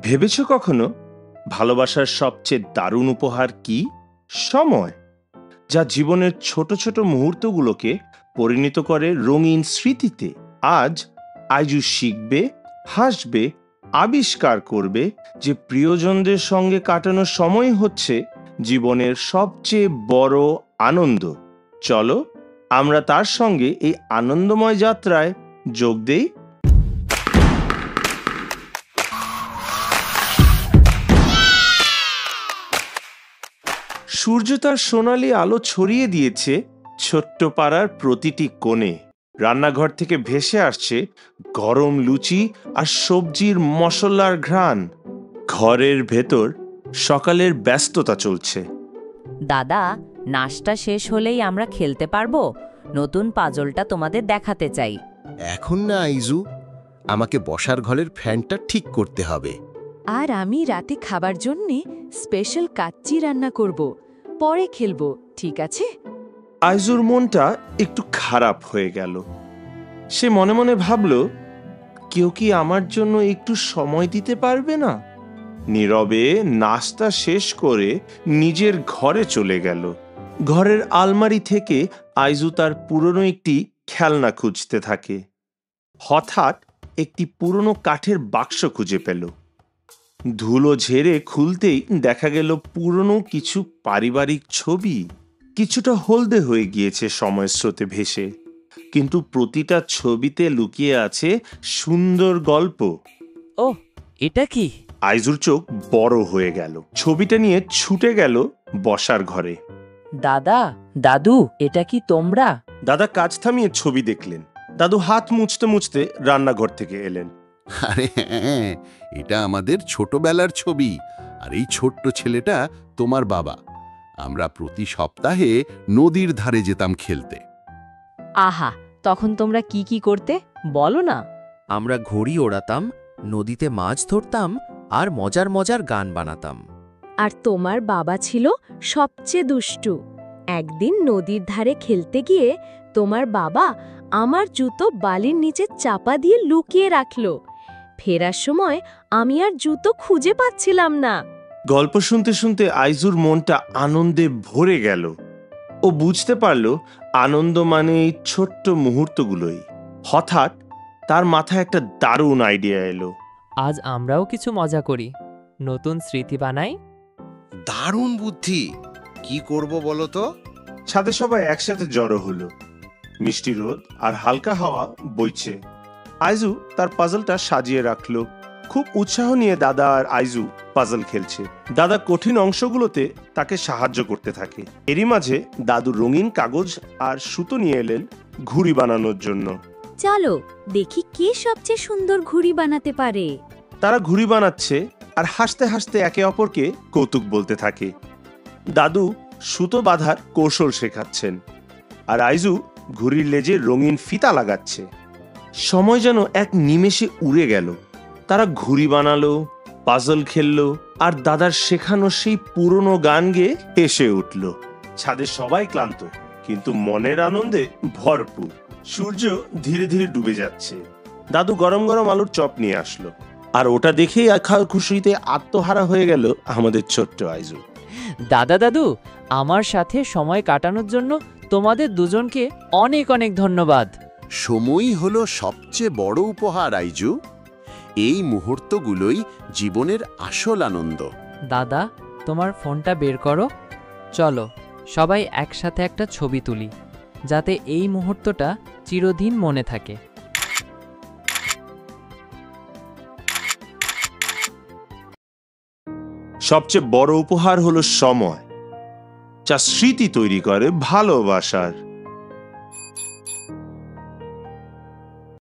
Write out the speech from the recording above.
ভেবেছো কখনো ভালোবাসার সবচেয়ে দারুণ উপহার কি? সময়, যা জীবনের ছোট ছোট মুহূর্তগুলোকে পরিণত করে রঙিন স্মৃতিতে। আজ আইজু শিখবে, হাসবে, আবিষ্কার করবে যে প্রিয়জনদের সঙ্গে কাটানো সময় হচ্ছে জীবনের সবচেয়ে বড় আনন্দ। চলো আমরা তার সঙ্গে এই আনন্দময় যাত্রায় যোগ দেই। সূর্য তার সোনালি আলো ছড়িয়ে দিয়েছে ছোট্ট পাড়ার প্রতিটি কোণে। রান্নাঘর থেকে ভেসে আসছে গরম লুচি আর সবজির মশলার ঘ্রাণ। ঘরের ভেতর সকালের ব্যস্ততা চলছে। দাদা, নাশতা শেষ হলেই আমরা খেলতে পারবো। নতুন পাজলটা তোমাদের দেখাতে চাই। এখন না আইজু, আমাকে বসার ঘরের ফ্যানটা ঠিক করতে হবে। আর আমি রাতে খাবার জন্যে স্পেশাল কাচ্চি রান্না করব, পরে খেলবো, ঠিক আছে? আইজুর মনটা একটু খারাপ হয়ে গেল। সে মনে মনে ভাবল, কেউ কি আমার জন্য একটু সময় দিতে পারবে না? নীরবে নাস্তা শেষ করে নিজের ঘরে চলে গেল। ঘরের আলমারি থেকে আইজু তার পুরনো একটি খেলনা খুঁজতে থাকে। হঠাৎ একটি পুরনো কাঠের বাক্স খুঁজে পেল। ধুলো ঝেড়ে খুলতেই দেখা গেল পুরনো কিছু পারিবারিক ছবি। কিছুটা হলদে হয়ে গিয়েছে সময়ের স্রোতে ভেসে, কিন্তু প্রতিটা ছবিতে লুকিয়ে আছে সুন্দর গল্প। ও, এটা কি? আইজুর চোখ বড় হয়ে গেল। ছবিটা নিয়ে ছুটে গেল বসার ঘরে। দাদা, দাদু, এটা কি তোমরা? দাদা কাজ থামিয়ে ছবি দেখলেন। দাদু হাত মুছতে মুছতে রান্নাঘর থেকে এলেন। আরে হ্যাঁ, এটা আমাদের ছোটবেলার ছবি। আর এই ছোট্ট ছেলেটা তোমার বাবা। আমরা প্রতি সপ্তাহে নদীর ধারে যেতাম খেলতে। আহা, তখন তোমরা কি কি করতে বলো না? আমরা ঘড়ি ওড়াতাম, নদীতে মাছ ধরতাম আর মজার মজার গান বানাতাম। আর তোমার বাবা ছিল সবচেয়ে দুষ্টু। একদিন নদীর ধারে খেলতে গিয়ে তোমার বাবা আমার জুতো বালির নিচে চাপা দিয়ে লুকিয়ে রাখলো। ফেরার সময় আমি আর জুতো খুঁজে পাচ্ছিলাম না। গল্প শুনতে শুনতে আইজুর মনটা আনন্দে ভরে গেল। ও বুঝতে পারল আনন্দ মানে এই ছোট্ট মুহূর্তগুলোই। হঠাৎ তার মাথায় একটা দারুণ আইডিয়া এলো। আজ আমরাও কিছু মজা করি, নতুন স্মৃতি বানাই। দারুণ বুদ্ধি! কি করব বলো তো? ছাদে সবাই একসাথে জড়ো হলো। মিষ্টি রোদ আর হালকা হাওয়া বইছে। আইজু তার পাজলটা সাজিয়ে রাখলো। খুব উৎসাহ নিয়ে দাদা আর আইজু পাজল খেলছে। দাদা কঠিন অংশগুলোতে তাকে সাহায্য করতে থাকে। এরই মাঝে দাদু রঙিন কাগজ আর সুতো নিয়ে এলেন ঘুড়ি বানানোর জন্য। চলো দেখি কে সবচেয়ে সুন্দর ঘুড়ি বানাতে পারে। তারা ঘুড়ি বানাচ্ছে আর হাসতে হাসতে একে অপরকে কৌতুক বলতে থাকে। দাদু সুতো বাঁধার কৌশল শেখাচ্ছেন, আর আইজু ঘুড়ির লেজে রঙিন ফিতা লাগাচ্ছে। সময় যেন এক নিমেষে উড়ে গেল। তারা ঘুড়ি বানালো, পাজল খেললো, আর দাদার শেখানো সেই পুরনো গান গেয়ে হেসে উঠল। ছাদে সবাই ক্লান্ত, কিন্তু মনের আনন্দে ভরপুর। সূর্য ধীরে ধীরে ডুবে যাচ্ছে। দাদু গরম গরম আলুর চপ নিয়ে আসলো, আর ওটা দেখেই খুশিতে আত্মহারা হয়ে গেল আমাদের ছোট্ট আইজু। দাদা, দাদু, আমার সাথে সময় কাটানোর জন্য তোমাদের দুজনকে অনেক অনেক ধন্যবাদ। সময়ই হলো সবচেয়ে বড় উপহার আইজু। এই মুহূর্তগুলোই জীবনের আসল আনন্দ। দাদা, তোমার ফোনটা বের করো। চলো সবাই একসাথে একটা ছবি তুলি, যাতে এই মুহূর্তটা চিরদিন মনে থাকে। সবচেয়ে বড় উপহার হলো সময়, যা স্মৃতি তৈরি করে ভালোবাসার।